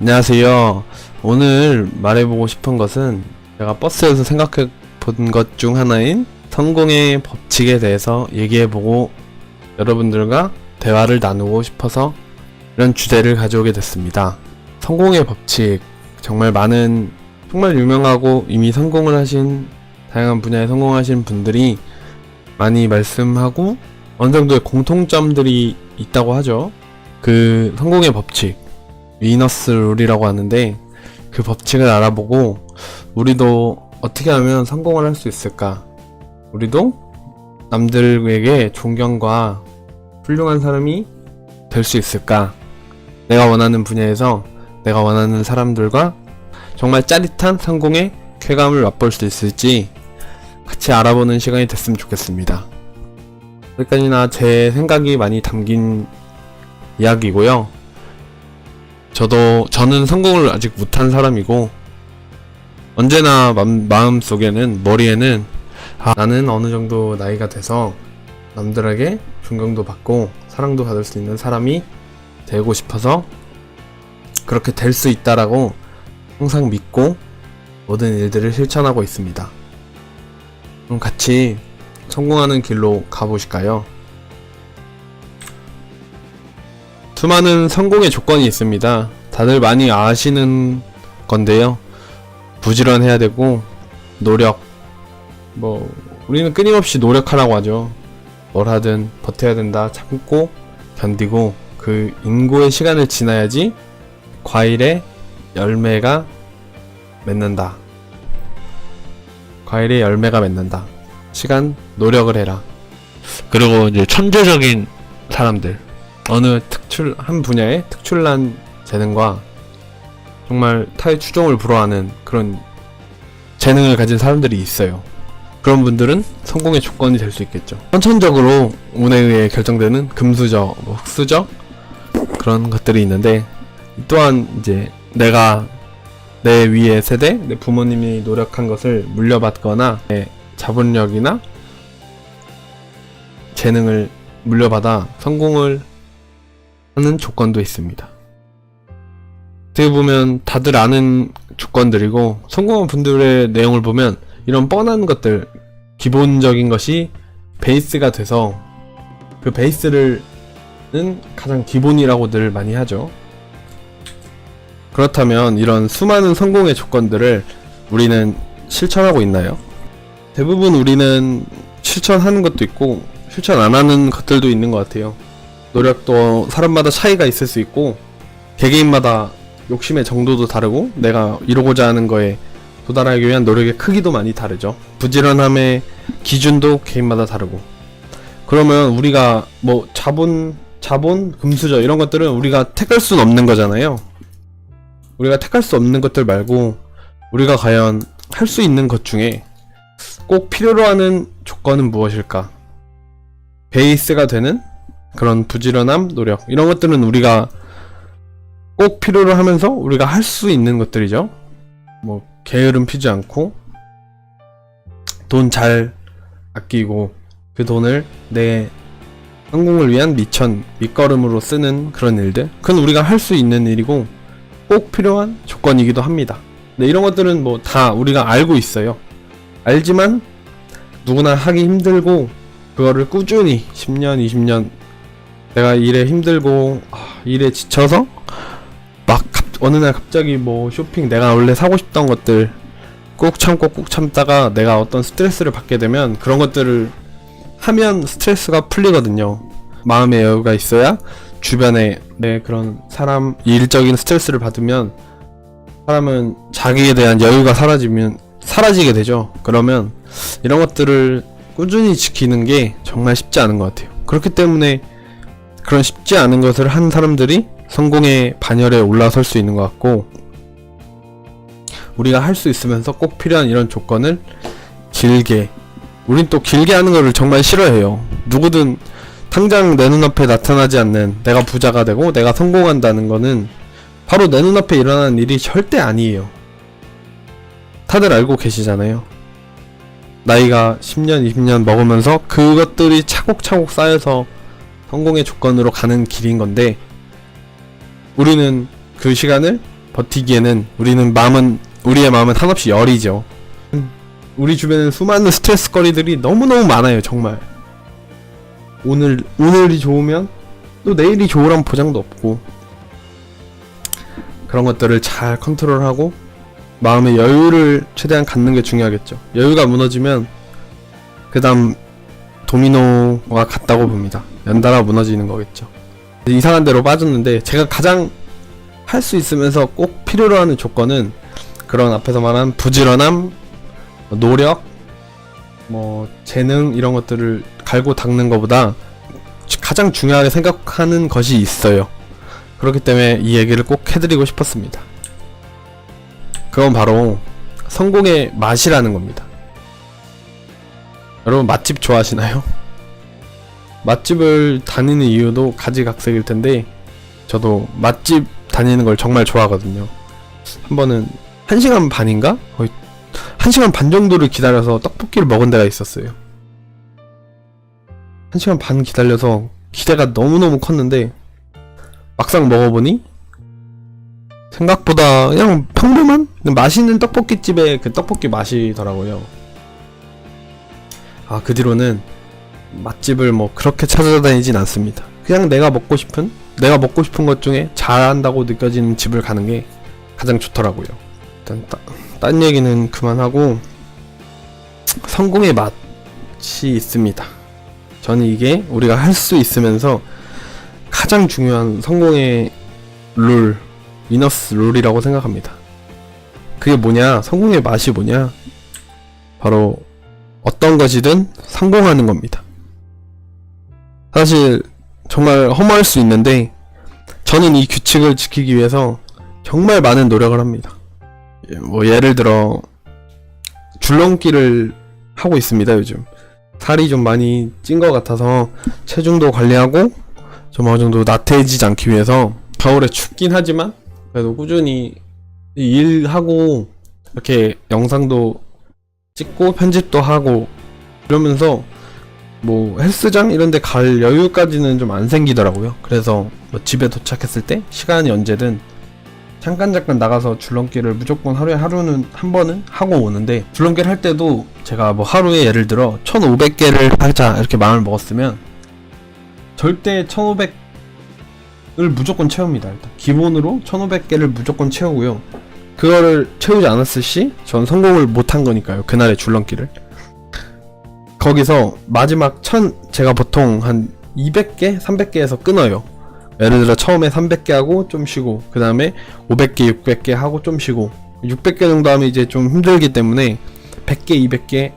안녕하세요. 오늘 말해보고 싶은 것은 제가 버스에서 생각해 본 것 중 하나인 성공의 법칙에 대해서 얘기해보고 여러분들과 대화를 나누고 싶어서 이런 주제를 가져오게 됐습니다. 성공의 법칙, 정말 유명하고 이미 성공을 하신, 다양한 분야에 성공하신 분들이 많이 말씀하고 어느 정도의 공통점들이 있다고 하죠. 그 성공의 법칙, 위너스 룰이라고 하는데, 그 법칙을 알아보고 우리도 어떻게 하면 성공을 할 수 있을까, 우리도 남들에게 존경과 훌륭한 사람이 될 수 있을까, 내가 원하는 분야에서 내가 원하는 사람들과 정말 짜릿한 성공의 쾌감을 맛볼 수 있을지 같이 알아보는 시간이 됐으면 좋겠습니다. 여기까지나 제 생각이 많이 담긴 이야기고요. 저는 성공을 아직 못한 사람이고, 언제나 마음속에는, 머리에는 나는 어느 정도 나이가 돼서 남들에게 존경도 받고 사랑도 받을 수 있는 사람이 되고 싶어서 그렇게 될 수 있다라고 항상 믿고 모든 일들을 실천하고 있습니다. 그럼 같이 성공하는 길로 가보실까요? 수많은 성공의 조건이 있습니다. 다들 많이 아시는 건데요. 부지런해야 되고, 노력, 우리는 끊임없이 노력하라고 하죠. 뭘 하든 버텨야 된다, 참고 견디고 그 인고의 시간을 지나야지 과일의 열매가 맺는다. 과일의 열매가 맺는다. 시간, 노력을 해라. 그리고 이제 천재적인 사람들, 어느 한 분야에 특출난 재능과 정말 타의 추종을 불허하는 그런 재능을 가진 사람들이 있어요. 그런 분들은 성공의 조건이 될 수 있겠죠. 선천적으로 운에 의해 결정되는 금수저, 흑수저, 그런 것들이 있는데, 또한 이제 내가 내 위의 세대, 내 부모님이 노력한 것을 물려받거나 내 자본력이나 재능을 물려받아 성공을 하는 조건도 있습니다. 어떻게 보면 다들 아는 조건들이고, 성공한 분들의 내용을 보면 이런 뻔한 것들, 기본적인 것이 베이스가 돼서 그 베이스는 가장 기본이라고 늘 많이 하죠. 그렇다면 이런 수많은 성공의 조건들을 우리는 실천하고 있나요? 대부분 우리는 실천하는 것도 있고 실천 안 하는 것들도 있는 것 같아요. 노력도 사람마다 차이가 있을 수 있고, 개개인마다 욕심의 정도도 다르고, 내가 이루고자 하는 거에 도달하기 위한 노력의 크기도 많이 다르죠. 부지런함의 기준도 개인마다 다르고. 그러면 우리가 자본, 금수저 이런 것들은 우리가 택할 수는 없는 거잖아요. 우리가 택할 수 없는 것들 말고 우리가 과연 할 수 있는 것 중에 꼭 필요로 하는 조건은 무엇일까? 베이스가 되는 그런 부지런함, 노력, 이런 것들은 우리가 꼭 필요로 하면서 우리가 할 수 있는 것들이죠. 게으름 피지 않고 돈 잘 아끼고 그 돈을 내 성공을 위한 밑거름으로 쓰는 그런 일들, 그건 우리가 할 수 있는 일이고 꼭 필요한 조건이기도 합니다. 근데 이런 것들은 다 우리가 알고 있어요. 알지만 누구나 하기 힘들고, 그거를 꾸준히 10년, 20년 내가 일에 힘들고 일에 지쳐서 어느 날 갑자기 쇼핑, 내가 원래 사고 싶던 것들 꾹 참다가 내가 어떤 스트레스를 받게 되면 그런 것들을 하면 스트레스가 풀리거든요. 마음의 여유가 있어야 주변에 내 그런 일적인 스트레스를 받으면 사람은 자기에 대한 여유가 사라지게 되죠. 그러면 이런 것들을 꾸준히 지키는 게 정말 쉽지 않은 것 같아요. 그렇기 때문에 그런 쉽지 않은 것을 한 사람들이 성공의 반열에 올라설 수 있는 것 같고, 우리가 할 수 있으면서 꼭 필요한 이런 조건을 우린 또 길게 하는 거를 정말 싫어해요. 누구든 당장 내 눈앞에 나타나지 않는, 내가 부자가 되고 내가 성공한다는 거는 바로 내 눈앞에 일어나는 일이 절대 아니에요. 다들 알고 계시잖아요. 나이가 10년, 20년 먹으면서 그것들이 차곡차곡 쌓여서 성공의 조건으로 가는 길인 건데, 우리는 그 시간을 버티기에는 우리의 마음은 한없이 여리죠. 우리 주변에 수많은 스트레스거리들이 너무너무 많아요. 정말 오늘이 좋으면 또 내일이 좋으란 보장도 없고, 그런 것들을 잘 컨트롤하고 마음의 여유를 최대한 갖는 게 중요하겠죠. 여유가 무너지면 그 다음 도미노와 같다고 봅니다. 연달아 무너지는 거겠죠. 이상한 데로 빠졌는데, 제가 가장 할 수 있으면서 꼭 필요로 하는 조건은 그런 앞에서 말한 부지런함, 노력, 재능, 이런 것들을 갈고 닦는 것보다 가장 중요하게 생각하는 것이 있어요. 그렇기 때문에 이 얘기를 꼭 해드리고 싶었습니다. 그건 바로 성공의 맛이라는 겁니다. 여러분, 맛집 좋아하시나요? 맛집을 다니는 이유도 가지각색일 텐데, 저도 맛집 다니는 걸 정말 좋아하거든요. 한 번은 1시간 반인가? 거의 1시간 반 정도를 기다려서 떡볶이를 먹은 데가 있었어요. 1시간 반 기다려서 기대가 너무너무 컸는데, 막상 먹어보니 생각보다 그냥 평범한 맛있는 떡볶이집의 그 떡볶이 맛이더라고요. 그 뒤로는 맛집을 그렇게 찾아다니진 않습니다. 그냥 내가 먹고 싶은 것 중에 잘한다고 느껴지는 집을 가는 게 가장 좋더라고요. 일단 딴 얘기는 그만하고, 성공의 맛이 있습니다. 저는 이게 우리가 할 수 있으면서 가장 중요한 성공의 룰, 위너스 룰이라고 생각합니다. 그게 뭐냐? 성공의 맛이 뭐냐? 바로 어떤 것이든 성공하는 겁니다. 사실 정말 허무할 수 있는데, 저는 이 규칙을 지키기 위해서 정말 많은 노력을 합니다. 예를 들어 줄넘기를 하고 있습니다. 요즘 살이 좀 많이 찐 것 같아서 체중도 관리하고 좀 어느 정도 나태해지지 않기 위해서, 겨울에 춥긴 하지만 그래도 꾸준히 일하고 이렇게 영상도 찍고 편집도 하고 이러면서 헬스장 이런 데 갈 여유까지는 좀 안 생기더라고요. 그래서 집에 도착했을 때 시간이 언제든 잠깐 나가서 줄넘기를 무조건 하루는 한 번은 하고 오는데, 줄넘기를 할 때도 제가 하루에 예를 들어 1500개를 하자 이렇게 마음을 먹었으면 절대 1500을 무조건 채웁니다. 일단 기본으로 1500개를 무조건 채우고요. 그거를 채우지 않았을 시 전 성공을 못한 거니까요. 그날의 줄넘기를. 거기서 마지막 제가 보통 한 200개, 300개에서 끊어요. 예를 들어 처음에 300개 하고 좀 쉬고, 그 다음에 500개, 600개 하고 좀 쉬고, 600개 정도 하면 이제 좀 힘들기 때문에 100개, 200개,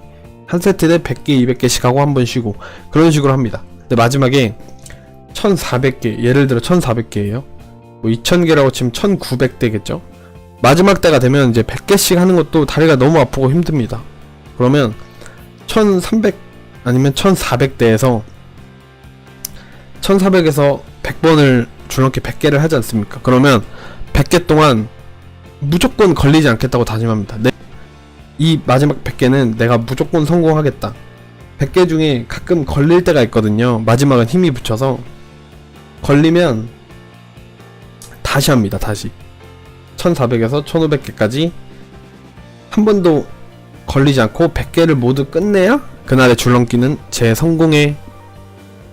한 세트에 100개, 200개씩 하고 한 번 쉬고, 그런 식으로 합니다. 근데 마지막에 1400개, 예를 들어 1400개예요. 2000개라고 치면 1900대겠죠? 마지막 때가 되면 이제 100개씩 하는 것도 다리가 너무 아프고 힘듭니다. 그러면 1300 아니면 1400대에서 1400에서 100번을 줄넘기 100개를 하지 않습니까? 그러면 100개 동안 무조건 걸리지 않겠다고 다짐합니다. 이 마지막 100개는 내가 무조건 성공하겠다. 100개 중에 가끔 걸릴 때가 있거든요. 마지막은 힘이 붙여서 걸리면 다시 합니다. 다시 1400에서 1500개까지 한 번도 걸리지 않고 100개를 모두 끝내야 그날의 줄넘기는 제 성공의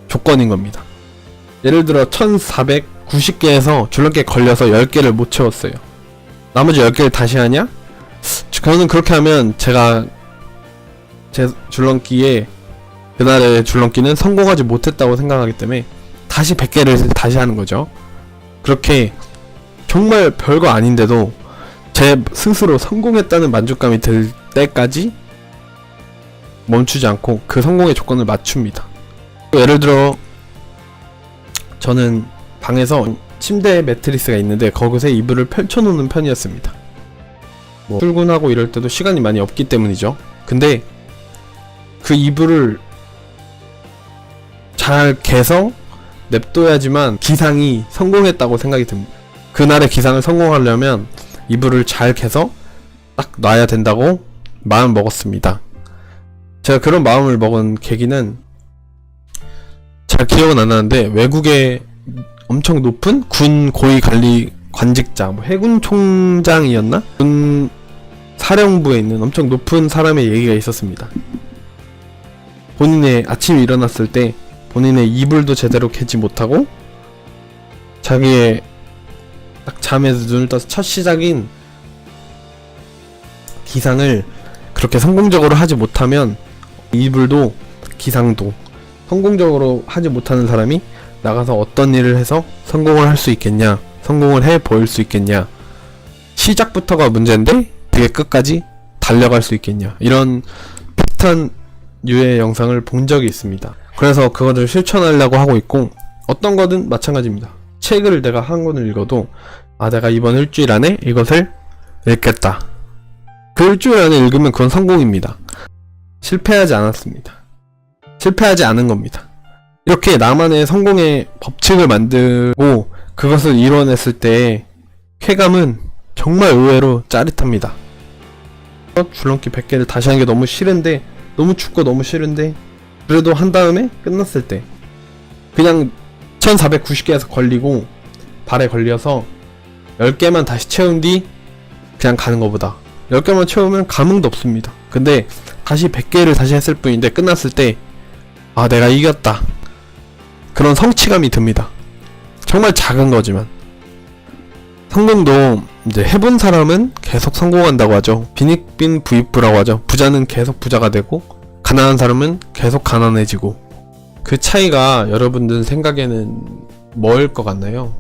조건인 겁니다. 예를 들어 1490개에서 줄넘기에 걸려서 10개를 못 채웠어요. 나머지 10개를 다시 하냐? 저는 그렇게 하면 제가 제 줄넘기에 그날의 줄넘기는 성공하지 못했다고 생각하기 때문에 다시 100개를 다시 하는 거죠. 그렇게 정말 별거 아닌데도 제 스스로 성공했다는 만족감이 들 때까지 멈추지 않고 그 성공의 조건을 맞춥니다. 예를 들어 저는 방에서 침대 매트리스가 있는데 거기서 이불을 펼쳐놓는 편이었습니다. 출근하고 이럴 때도 시간이 많이 없기 때문이죠. 근데 그 이불을 잘 개서 냅둬야지만 기상이 성공했다고 생각이 듭니다. 그날의 기상을 성공하려면 이불을 잘 개서 딱 놔야 된다고 마음 먹었습니다. 제가 그런 마음을 먹은 계기는 잘 기억은 안 나는데 외국의 엄청 높은 군 고위 관직자, 뭐 해군 총장이었나? 군 사령부에 있는 엄청 높은 사람의 얘기가 있었습니다. 본인의 아침에 일어났을 때 본인의 이불도 제대로 캐지 못하고 자기의 딱 잠에서 눈을 떠서 첫 시작인 기상을 그렇게 성공적으로 하지 못하면 이불도 기상도 성공적으로 하지 못하는 사람이 나가서 어떤 일을 해서 성공을 할 수 있겠냐, 성공을 해 보일 수 있겠냐, 시작부터가 문제인데 그게 끝까지 달려갈 수 있겠냐, 이런 비슷한 유의 영상을 본 적이 있습니다. 그래서 그것을 실천하려고 하고 있고, 어떤 거든 마찬가지입니다. 책을 내가 한 권을 읽어도 내가 이번 일주일 안에 이것을 읽겠다. 그 일주일 안에 읽으면 그건 성공입니다. 실패하지 않았습니다. 실패하지 않은 겁니다. 이렇게 나만의 성공의 법칙을 만들고 그것을 이뤄냈을 때 쾌감은 정말 의외로 짜릿합니다. 줄넘기 100개를 다시 하는 게 너무 싫은데, 너무 춥고 너무 싫은데 그래도 한 다음에 끝났을 때 그냥 1490개에서 걸리고 발에 걸려서 10개만 다시 채운 뒤 그냥 가는 것보다 10개만 채우면 감흥도 없습니다. 근데 다시 100개를 다시 했을 뿐인데 끝났을 때 내가 이겼다, 그런 성취감이 듭니다. 정말 작은 거지만. 성공도 이제 해본 사람은 계속 성공한다고 하죠. 빈익빈 부익부라고 하죠. 부자는 계속 부자가 되고 가난한 사람은 계속 가난해지고. 그 차이가 여러분들 생각에는 뭐일 것 같나요?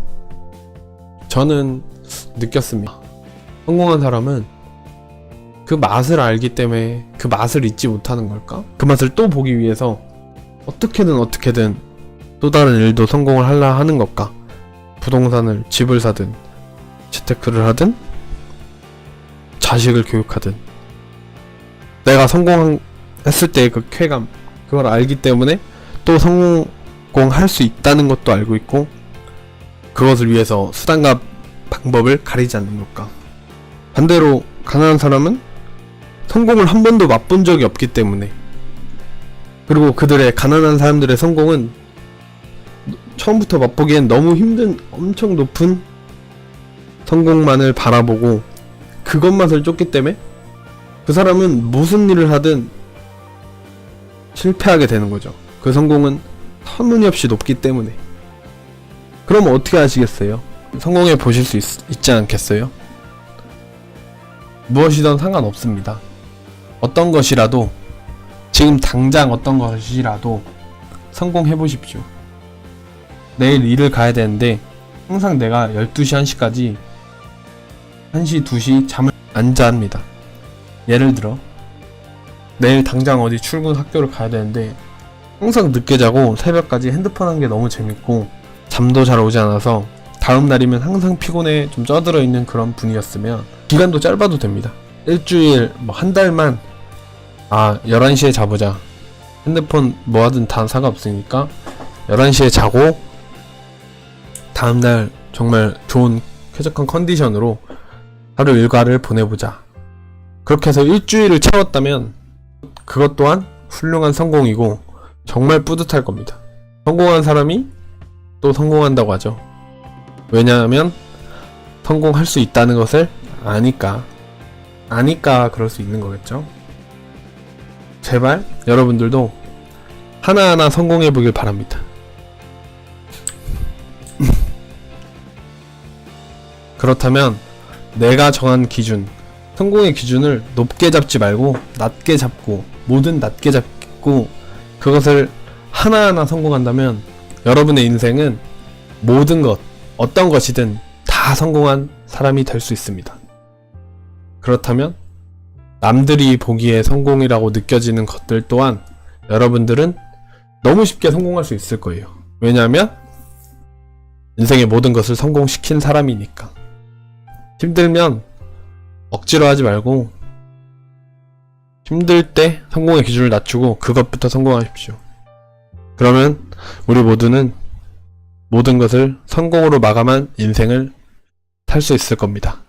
저는 느꼈습니다. 성공한 사람은 그 맛을 알기 때문에 그 맛을 잊지 못하는 걸까? 그 맛을 또 보기 위해서 어떻게든 또 다른 일도 성공을 하려 하는 걸까? 부동산을, 집을 사든 재테크를 하든 자식을 교육하든 내가 성공했을 때의 그 쾌감, 그걸 알기 때문에 또 성공할 수 있다는 것도 알고 있고, 그것을 위해서 수단과 방법을 가리지 않는 걸까? 반대로 가난한 사람은 성공을 한 번도 맛본 적이 없기 때문에, 그리고 그들의 가난한 사람들의 성공은 처음부터 맛보기엔 너무 힘든 엄청 높은 성공만을 바라보고 그것만을 쫓기 때문에 그 사람은 무슨 일을 하든 실패하게 되는 거죠. 그 성공은 터무니없이 높기 때문에. 그럼 어떻게 하시겠어요? 성공해 보실 수 있지 않겠어요? 무엇이든 상관없습니다. 어떤 것이라도, 지금 당장 어떤 것이라도 성공해 보십시오. 내일 일을 가야 되는데 항상 내가 12시 1시까지 1시 2시 잠을 안 잡니다. 예를 들어 내일 당장 어디 출근 학교를 가야 되는데 항상 늦게 자고 새벽까지 핸드폰 한 게 너무 재밌고 잠도 잘 오지 않아서 다음 날이면 항상 피곤해 좀 쪄들어 있는 그런 분이었으면 기간도 짧아도 됩니다. 일주일 한 달만 11시에 자보자. 핸드폰 뭐하든 다 상관없으니까 11시에 자고 다음날 정말 좋은 쾌적한 컨디션으로 하루 일과를 보내보자. 그렇게 해서 일주일을 채웠다면 그것 또한 훌륭한 성공이고 정말 뿌듯할 겁니다. 성공한 사람이 또 성공한다고 하죠. 왜냐하면 성공할 수 있다는 것을 아니까 그럴 수 있는 거겠죠. 제발 여러분들도 하나하나 성공해 보길 바랍니다. 그렇다면 내가 정한 기준, 성공의 기준을 높게 잡지 말고 낮게 잡고, 뭐든 낮게 잡고 그것을 하나하나 성공한다면 여러분의 인생은 모든 것, 어떤 것이든 다 성공한 사람이 될 수 있습니다. 그렇다면 남들이 보기에 성공이라고 느껴지는 것들 또한 여러분들은 너무 쉽게 성공할 수 있을 거예요. 왜냐하면 인생의 모든 것을 성공시킨 사람이니까. 힘들면 억지로 하지 말고 힘들 때 성공의 기준을 낮추고 그것부터 성공하십시오. 그러면 우리 모두는 모든 것을 성공으로 마감한 인생을 살 수 있을 겁니다.